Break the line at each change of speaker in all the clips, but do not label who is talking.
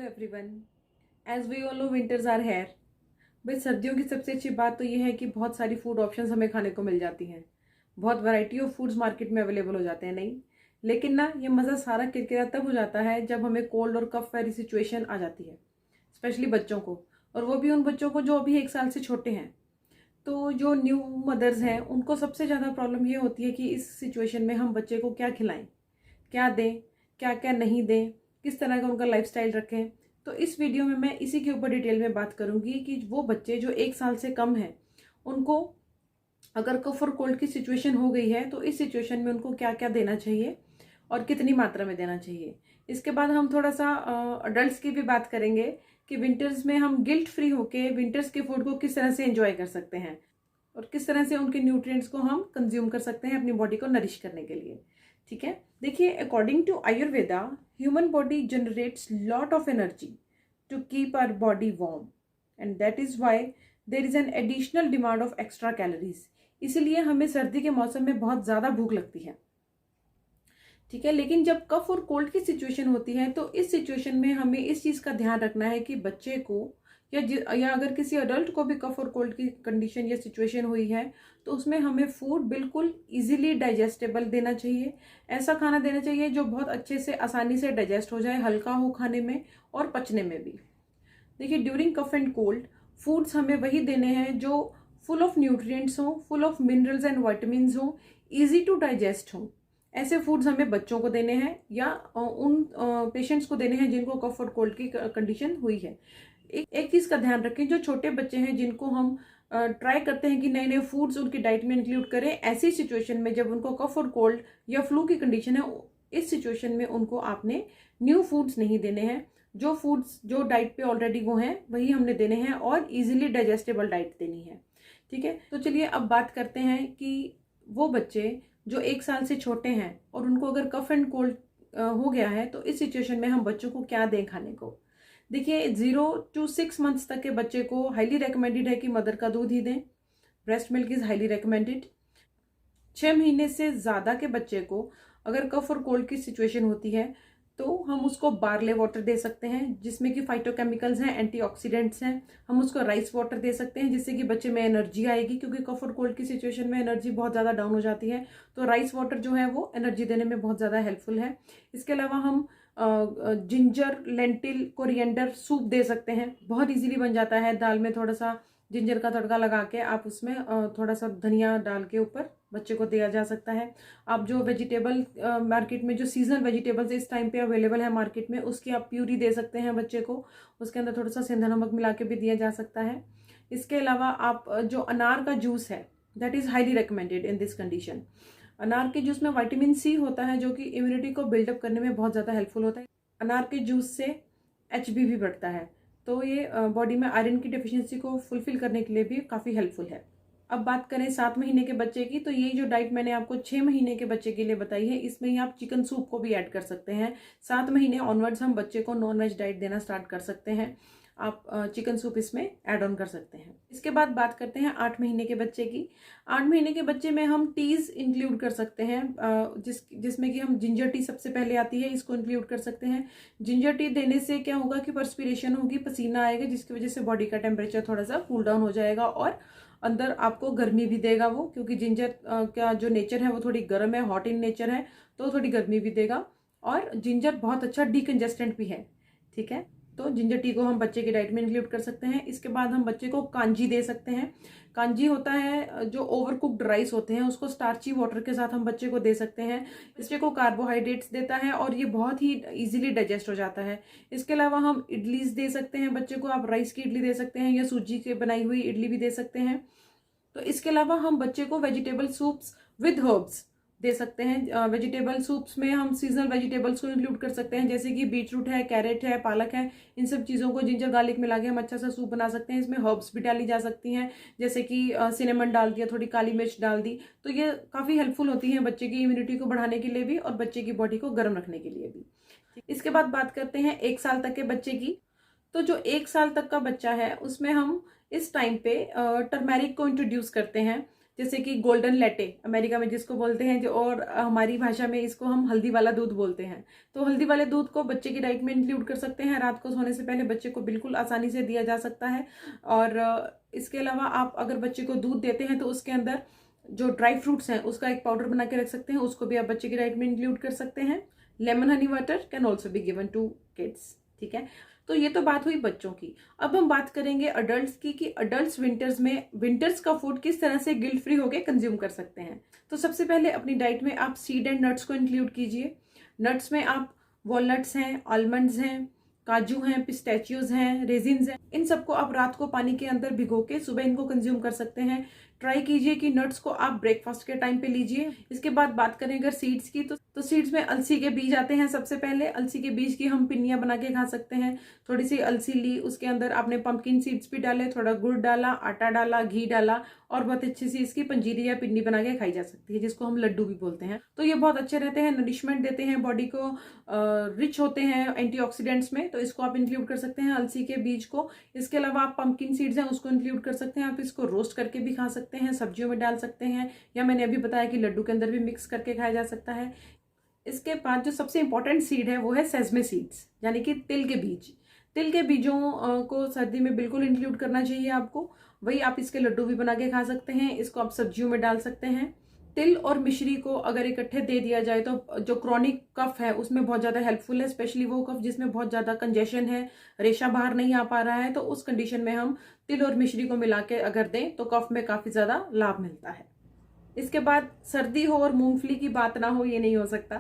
Everyone, as we all know winters are here. भाई सर्दियों की सबसे अच्छी बात तो ये है कि बहुत सारी फूड ऑप्शंस हमें खाने को मिल जाती हैं। बहुत वैरायटी ऑफ फूड्स मार्केट में अवेलेबल हो जाते हैं। नहीं, लेकिन ना ये मज़ा सारा किरकिरा तब हो जाता है जब हमें कोल्ड और कफ वाली सिचुएशन आ जाती है, स्पेशली बच्चों को, और वो भी उन बच्चों को जो अभी 1 साल से छोटे हैं। तो जो न्यू मदर्स हैं उनको सबसे ज़्यादा प्रॉब्लम ये होती है कि इस सिचुएशन में हम बच्चे को क्या खिलाएं, क्या दें, क्या क्या नहीं दें, किस तरह का उनका लाइफस्टाइल रखें। तो इस वीडियो में मैं इसी के ऊपर डिटेल में बात करूंगी कि वो बच्चे जो 1 साल से कम हैं उनको अगर कफ और कोल्ड की सिचुएशन हो गई है तो इस सिचुएशन में उनको क्या क्या देना चाहिए और कितनी मात्रा में देना चाहिए। इसके बाद हम थोड़ा सा अडल्ट्स की भी बात करेंगे कि विंटर्स में हम गिल्ट फ्री होके विंटर्स के फूड को किस तरह से एंजॉय कर सकते हैं और किस तरह से उनके न्यूट्रिएंट्स को हम कंज्यूम कर सकते हैं अपनी बॉडी को नरिश करने के लिए। ठीक है, देखिए, according to Ayurveda, human body generates lot of energy to keep our body warm and that is why there is an additional demand of extra calories. इसलिए हमें सर्दी के मौसम में बहुत ज़्यादा भूख लगती है। ठीक है, लेकिन जब कफ और कोल्ड की सिचुएशन होती है तो इस सिचुएशन में हमें इस चीज़ का ध्यान रखना है कि बच्चे को या अगर किसी अडल्ट को भी कफ और कोल्ड की कंडीशन या सिचुएशन हुई है तो उसमें हमें फूड बिल्कुल इजीली डाइजेस्टेबल देना चाहिए। ऐसा खाना देना चाहिए जो बहुत अच्छे से आसानी से डाइजेस्ट हो जाए, हल्का हो खाने में और पचने में भी। देखिए, during cough and cold foods हमें वही देने हैं जो फुल ऑफ न्यूट्रिएंट्स हो, full of minerals and vitamins हो, इजी टू डाइजेस्ट हो। ऐसे फूड्स हमें बच्चों को देने हैं या उन पेशेंट्स को देने हैं जिनको कफ और कोल्ड की कंडीशन हुई है। एक चीज का ध्यान रखें, जो छोटे बच्चे हैं जिनको हम ट्राई करते हैं कि नए नए फूड्स उनकी डाइट में इंक्लूड करें, ऐसी सिचुएशन में जब उनको कफ और कोल्ड या फ्लू की कंडीशन है, इस सिचुएशन में उनको आपने न्यू फूड्स नहीं देने हैं। जो फूड्स जो डाइट पे ऑलरेडी वो हैं वही हमने देने हैं और इजीली डाइजेस्टेबल डाइट देनी है। ठीक है, तो चलिए अब बात करते हैं कि वो बच्चे जो 1 साल से छोटे हैं और उनको अगर कफ एंड कोल्ड हो गया है तो इस सिचुएशन में हम बच्चों को क्या दें खाने को। देखिए, 0 to 6 मंथ्स तक के बच्चे को हाईली रिकमेंडेड है कि मदर का दूध ही दें। Breast milk is highly recommended. 6 महीने से ज़्यादा के बच्चे को अगर कफ और कोल्ड की सिचुएशन होती है तो हम उसको बार्ले वाटर दे सकते हैं जिसमें कि फाइटोकेमिकल्स हैं, एंटीऑक्सीडेंट्स हैं। हम उसको राइस वाटर दे सकते हैं जिससे कि बच्चे में एनर्जी आएगी, क्योंकि कफ और कोल्ड की सिचुएशन में एनर्जी बहुत ज़्यादा डाउन हो जाती है। तो राइस वाटर जो है वो एनर्जी देने में बहुत ज़्यादा हेल्पफुल है। इसके अलावा हम जिंजर, लेंटिल, कोरिएंडर सूप दे सकते हैं। बहुत इजीली बन जाता है। दाल में थोड़ा सा जिंजर का तड़का लगा के आप उसमें थोड़ा सा धनिया डाल के ऊपर बच्चे को दिया जा सकता है। आप जो वेजिटेबल मार्केट में जो सीजनल वेजिटेबल्स इस टाइम पे अवेलेबल है मार्केट में, उसकी आप प्यूरी दे सकते हैं बच्चे को। उसके अंदर थोड़ा सा सेंधा नमक मिला के भी दिया जा सकता है। इसके अलावा आप जो अनार का जूस है, that is highly recommended in this condition. अनार के जूस में विटामिन सी होता है जो कि इम्यूनिटी को बिल्डअप करने में बहुत ज़्यादा हेल्पफुल होता है। अनार के जूस से HB भी बढ़ता है, तो ये बॉडी में आयरन की डेफिशिएंसी को फुलफिल करने के लिए भी काफ़ी हेल्पफुल है। अब बात करें 7 महीने के बच्चे की, तो ये जो डाइट मैंने आपको 6 महीने के बच्चे के लिए बताई है, इसमें ही आप चिकन सूप को भी ऐड कर सकते हैं। 7 महीने ऑनवर्ड्स हम बच्चे को नॉन वेज डाइट देना स्टार्ट कर सकते हैं। आप चिकन सूप इसमें ऐड ऑन कर सकते हैं। इसके बाद बात करते हैं 8 महीने के बच्चे की। 8 महीने के बच्चे में हम टीज इंक्लूड कर सकते हैं, जिसमें कि हम जिंजर टी सबसे पहले आती है, इसको इंक्लूड कर सकते हैं। जिंजर टी देने से क्या होगा कि पर्सपिरेशन होगी, पसीना आएगा, जिसकी वजह से बॉडी का टेम्परेचर थोड़ा सा कूल डाउन हो जाएगा और अंदर आपको गर्मी भी देगा वो, क्योंकि जिंजर का जो नेचर है वो थोड़ी गर्म है, हॉट इन नेचर है, तो थोड़ी गर्मी भी देगा। और जिंजर बहुत अच्छा डीकंजेस्टेंट भी है। ठीक है, तो जिंजर टी को हम बच्चे की डाइट में इंक्लूड कर सकते हैं। इसके बाद हम बच्चे को कांजी दे सकते हैं। कांजी होता है जो ओवर कुक्ड राइस होते हैं, उसको स्टार्ची वाटर के साथ हम बच्चे को दे सकते हैं। इससे को कार्बोहाइड्रेट्स देता है और ये बहुत ही इजीली डाइजेस्ट हो जाता है। इसके अलावा हम इडलीज दे सकते हैं बच्चे को। आप राइस की इडली दे सकते हैं या सूजी के बनाई हुई इडली भी दे सकते हैं। तो इसके अलावा हम बच्चे को वेजिटेबल सूप्स विद हर्ब्स दे सकते हैं। वेजिटेबल सूप्स में हम सीजनल वेजिटेबल्स को इंक्लूड कर सकते हैं, जैसे कि बीटरूट है, कैरेट है, पालक है। इन सब चीज़ों को जिंजर गार्लिक मिला के हम अच्छा सा सूप बना सकते हैं। इसमें हर्ब्स भी डाली जा सकती हैं, जैसे कि सिनेमन डाल दिया, थोड़ी काली मिर्च डाल दी। तो ये काफ़ी हेल्पफुल होती हैं बच्चे की इम्यूनिटी को बढ़ाने के लिए भी और बच्चे की बॉडी को गर्म रखने के लिए भी। इसके बाद बात करते हैं 1 साल तक के बच्चे की। तो जो 1 साल तक का बच्चा है उसमें हम इस टाइम पे टर्मेरिक को इंट्रोड्यूस करते हैं। जैसे कि गोल्डन लेटे अमेरिका में जिसको बोलते हैं, जो और हमारी भाषा में इसको हम हल्दी वाला दूध बोलते हैं। तो हल्दी वाले दूध को बच्चे की डाइट में इंक्लूड कर सकते हैं। रात को सोने से पहले बच्चे को बिल्कुल आसानी से दिया जा सकता है। और इसके अलावा आप अगर बच्चे को दूध देते हैं तो उसके अंदर जो ड्राई फ्रूट्स हैं उसका एक पाउडर बना के रख सकते हैं, उसको भी आप बच्चे की डाइट में इंक्लूड कर सकते हैं। Lemon honey water can also be given to kids. ठीक है, तो ये तो बात हुई बच्चों की। अब हम बात करेंगे अडल्ट्स की, कि अडल्ट्स विंटर्स का फूड किस तरह से गिल्ट फ्री होकर कंज्यूम कर सकते हैं। तो सबसे पहले अपनी डाइट में आप सीड एंड नट्स को इंक्लूड कीजिए। नट्स में आप वॉलनट्स हैं, आलमंड्स हैं, काजू हैं, पिस्टैचियोज हैं, रेजिन्स हैं, इन सबको आप रात को पानी के अंदर भिगो के सुबह इनको कंज्यूम कर सकते हैं। ट्राई कीजिए कि नट्स को आप ब्रेकफास्ट के टाइम पे लीजिए। इसके बाद बात करें अगर सीड्स की, तो सीड्स में अलसी के बीज आते हैं। सबसे पहले अलसी के बीज की हम पिन्नियां बना के खा सकते हैं। थोड़ी सी अलसी ली, उसके अंदर आपने पंपकिन सीड्स भी डाले, थोड़ा गुड़ डाला, आटा डाला, घी डाला, और बहुत अच्छी सी इसकी पंजीरी या पिन्नी बना के खाई जा सकती है, जिसको हम लड्डू भी बोलते हैं। तो ये बहुत अच्छे रहते हैं, नरिशमेंट देते हैं बॉडी को, रिच होते हैं एंटीऑक्सीडेंट्स में, तो इसको आप इंक्लूड कर सकते हैं अलसी के बीज को। इसके अलावा आप पंपकिन सीड्स हैं उसको इंक्लूड कर सकते हैं। आप इसको रोस्ट करके भी खा सकते हैं, सब्जियों में डाल सकते हैं, या मैंने अभी बताया कि लड्डू के अंदर भी मिक्स करके खाया जा सकता है। इसके बाद जो सबसे इंपॉर्टेंट सीड है वो है सेसमे सीड्स, यानी कि तिल के बीज। तिल के बीजों को सर्दी में बिल्कुल इंक्लूड करना चाहिए आपको। वही आप इसके लड्डू भी बना के खा सकते हैं, इसको आप सब्जियों में डाल सकते हैं। तिल और मिश्री को अगर इकट्ठे दे दिया जाए तो जो क्रॉनिक कफ है उसमें बहुत ज़्यादा हेल्पफुल है, स्पेशली वो कफ जिसमें बहुत ज़्यादा कंजेशन है, रेशा बाहर नहीं आ पा रहा है, तो उस कंडीशन में हम तिल और मिश्री को मिला के अगर दें तो कफ में काफ़ी ज़्यादा लाभ मिलता है। इसके बाद सर्दी हो और मूंगफली की बात ना हो, ये नहीं हो सकता।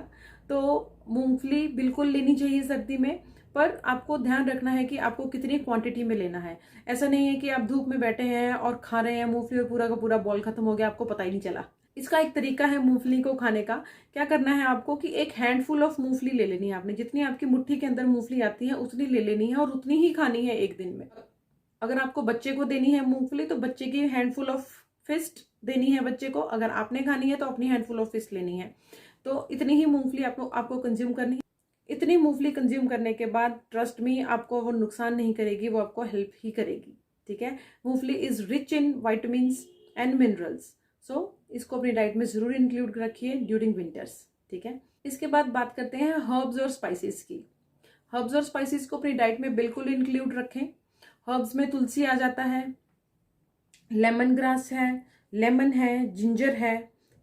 तो मूंगफली बिल्कुल लेनी चाहिए सर्दी में, पर आपको ध्यान रखना है कि आपको कितनी क्वांटिटी में लेना है। ऐसा नहीं है कि आप धूप में बैठे हैं और खा रहे हैं मूंगफली और पूरा का पूरा बॉल खत्म हो गया, आपको पता ही नहीं चला। इसका एक तरीका है मूंगफली को खाने का। क्या करना है आपको कि एक हैंडफुल ऑफ मूंगफली ले लेनी है आपने, जितनी आपकी मुट्ठी के अंदर मूंगफली आती है उतनी ले लेनी है, और उतनी ही खानी है एक दिन में। अगर आपको बच्चे को देनी है मूंगफली तो बच्चे की हैंडफुल ऑफ फिस्ट देनी है बच्चे को, अगर आपने खानी है तो अपनी हैंडफुल ऑफ फिस्ट लेनी है। तो इतनी ही मूंगफली आपको कंज्यूम करनी है। इतनी मूंगफली कंज्यूम करने के बाद ट्रस्ट मी, आपको वो नुकसान नहीं करेगी, वो आपको हेल्प ही करेगी। ठीक है, मूंगफली is rich in vitamins and minerals, so इसको अपनी डाइट में जरूर इंक्लूड रखिए ड्यूरिंग विंटर्स। ठीक है, इसके बाद बात करते हैं हर्ब्स और स्पाइसेस की। हर्ब्स और स्पाइसेस को अपनी डाइट में बिल्कुल इंक्लूड रखें। हर्ब्स में तुलसी आ जाता है, लेमन ग्रास है, लेमन है, जिंजर है,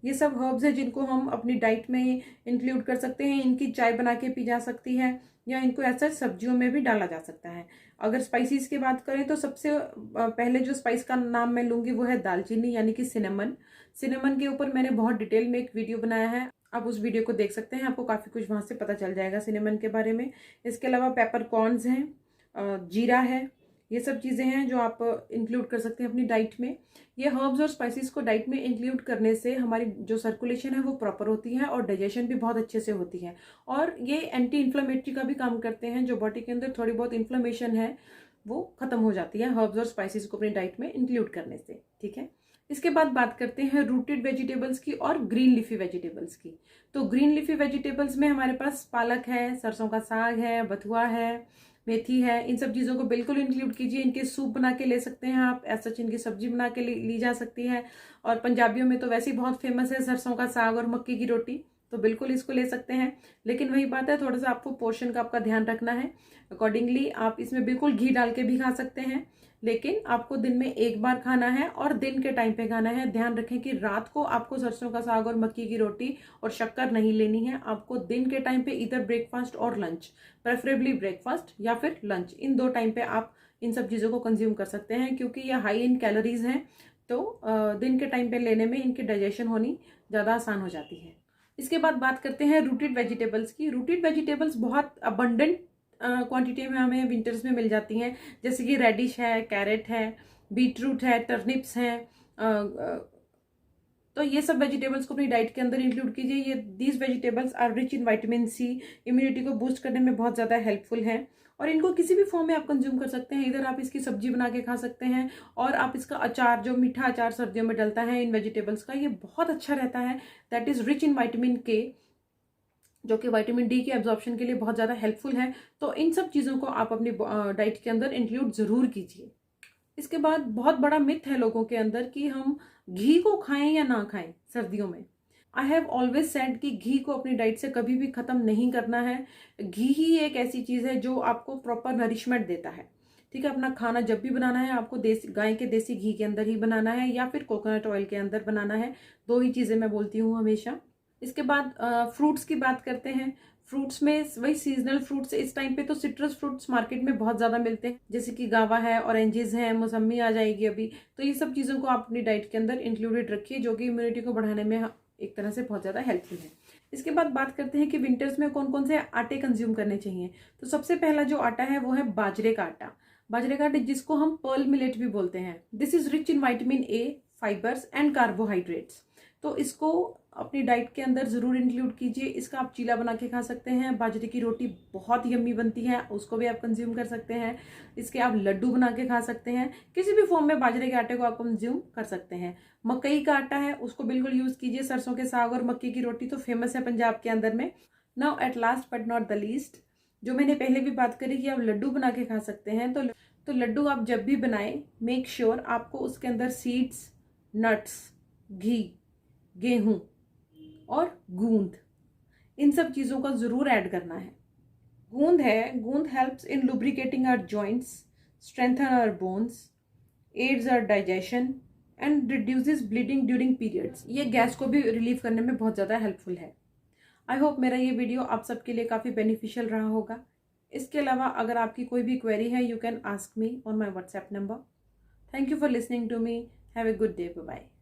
ये सब हर्ब्स है जिनको हम अपनी डाइट में इंक्लूड कर सकते हैं। इनकी चाय बना के पी जा सकती है, या इनको ऐसा सब्जियों में भी डाला जा सकता है। अगर स्पाइसेस की बात करें तो सबसे पहले जो स्पाइस का नाम मैं लूंगी वो है दालचीनी, यानी कि सिनेमन। सिनेमन के ऊपर मैंने बहुत डिटेल में एक वीडियो बनाया है, आप उस वीडियो को देख सकते हैं, आपको काफ़ी कुछ वहाँ से पता चल जाएगा सिनेमन के बारे में। इसके अलावा पेपरकॉर्न्स हैं, जीरा है, ये सब चीज़ें हैं जो आप इंक्लूड कर सकते हैं अपनी डाइट में। ये हर्ब्स और स्पाइसेस को डाइट में इंक्लूड करने से हमारी जो सर्कुलेशन है वो प्रॉपर होती है, और डाइजेशन भी बहुत अच्छे से होती है, और ये एंटी इन्फ्लेमेटरी का भी काम करते हैं। जो बॉडी के अंदर थोड़ी बहुत इन्फ्लेमेशन है वो खत्म हो जाती है हर्ब्स और स्पाइसेस को अपनी डाइट में इंक्लूड करने से। ठीक है, इसके बाद बात करते हैं रूटेड वेजिटेबल्स की और ग्रीन लीफी वेजिटेबल्स की। तो ग्रीन लीफी वेजिटेबल्स में हमारे पास पालक है, सरसों का साग है, बथुआ है, मेथी है। इन सब चीज़ों को बिल्कुल इंक्लूड कीजिए। इनके सूप बना के ले सकते हैं आप, ऐसा इनकी सब्जी बना के ली जा सकती है। और पंजाबियों में तो वैसे ही बहुत फेमस है सरसों का साग और मक्की की रोटी, तो बिल्कुल इसको ले सकते हैं। लेकिन वही बात है, थोड़ा सा आपको पोर्शन का आपका ध्यान रखना है। अकॉर्डिंगली आप इसमें बिल्कुल घी डाल के भी खा सकते हैं, लेकिन आपको दिन में एक बार खाना है और दिन के टाइम पे खाना है। ध्यान रखें कि रात को आपको सरसों का साग और मक्की की रोटी और शक्कर नहीं लेनी है। आपको दिन के टाइम पे इधर ब्रेकफास्ट और लंच, प्रेफरेबली ब्रेकफास्ट या फिर लंच, इन दो टाइम पे आप इन सब चीज़ों को कंज्यूम कर सकते हैं, क्योंकि ये हाई इन कैलोरीज हैं। तो दिन के टाइम पे लेने में इनकी डाइजेशन होनी ज़्यादा आसान हो जाती है। इसके बाद बात करते हैं रूटेड वेजिटेबल्स की। रूटेड वेजिटेबल्स बहुत अबंडेंट क्वांटिटी में हमें विंटर्स में मिल जाती हैं, जैसे कि रेडिश है, कैरेट है, बीटरूट है, टर्निप्स हैं। तो ये सब वेजिटेबल्स को अपनी डाइट के अंदर इंक्लूड कीजिए। ये these vegetables are rich in vitamin C, immunity को बूस्ट करने में बहुत ज़्यादा हेल्पफुल है, और इनको किसी भी फॉर्म में आप कंज्यूम कर सकते हैं। इधर आप इसकी सब्जी बना के खा सकते हैं, और आप इसका अचार, जो मीठा अचार सर्दियों में डलता है इन वेजिटेबल्स का, ये बहुत अच्छा रहता है। That is rich in vitamin के, जो कि विटामिन डी के एब्जॉर्प्शन के लिए बहुत ज़्यादा हेल्पफुल है। तो इन सब चीज़ों को आप अपनी डाइट के अंदर इंक्लूड ज़रूर कीजिए। इसके बाद बहुत बड़ा मिथ है लोगों के अंदर कि हम घी को खाएं या ना खाएं सर्दियों में, आई हैव ऑलवेज सेड कि घी को अपनी डाइट से कभी भी ख़त्म नहीं करना है। घी ही एक ऐसी चीज़ है जो आपको प्रॉपर नरिशमेंट देता है। ठीक है, अपना खाना जब भी बनाना है आपको देसी गाय के देसी घी के अंदर ही बनाना है या फिर कोकोनट ऑयल के अंदर बनाना है। 2 ही चीज़ें मैं बोलती हूँ हमेशा। इसके बाद फ्रूट्स की बात करते हैं। फ्रूट्स में वही सीजनल फ्रूट्स, इस टाइम पे तो सिट्रस फ्रूट्स मार्केट में बहुत ज़्यादा मिलते हैं, जैसे कि गावा है, ऑरेंजेस हैं, मौसम्मी आ जाएगी अभी। तो ये सब चीज़ों को आप अपनी डाइट के अंदर इंक्लूडेड रखिए, जो कि इम्यूनिटी को बढ़ाने में एक तरह से बहुत ज़्यादा हेल्पफुल है। इसके बाद बात करते हैं कि विंटर्स में कौन कौन से आटे कंज्यूम करने चाहिए। तो सबसे पहला जो आटा है वो है बाजरे का आटा। बाजरे का आटा जिसको हम पर्ल मिलेट भी बोलते हैं। This is rich in vitamin A, fibres and carbohydrates. तो इसको अपनी डाइट के अंदर ज़रूर इंक्लूड कीजिए। इसका आप चीला बना के खा सकते हैं। बाजरे की रोटी बहुत यम्मी बनती है, उसको भी आप कंज्यूम कर सकते हैं। इसके आप लड्डू बना के खा सकते हैं। किसी भी फॉर्म में बाजरे के आटे को आप कंज्यूम कर सकते हैं। मकई का आटा है उसको बिल्कुल यूज़ कीजिए। सरसों के साग और मक्की की रोटी तो फेमस है पंजाब के अंदर में। Now at last but not the least, जो मैंने पहले भी बात करी कि आप लड्डू बना के खा सकते हैं। तो लड्डू आप जब भी बनाएं, मेक श्योर आपको उसके अंदर सीड्स, नट्स, घी, गेहूं और गूंद, इन सब चीज़ों का ज़रूर ऐड करना है। Gond helps in lubricating our joints, strengthen our bones, aids our digestion and reduces bleeding during periods. ये गैस को भी रिलीव करने में बहुत ज़्यादा हेल्पफुल है। आई होप मेरा ये वीडियो आप सबके लिए काफ़ी बेनिफिशियल रहा होगा। इसके अलावा अगर आपकी कोई भी क्वेरी है, you can ask me on my WhatsApp number. Thank you for listening to me. Have a good day. Bye bye.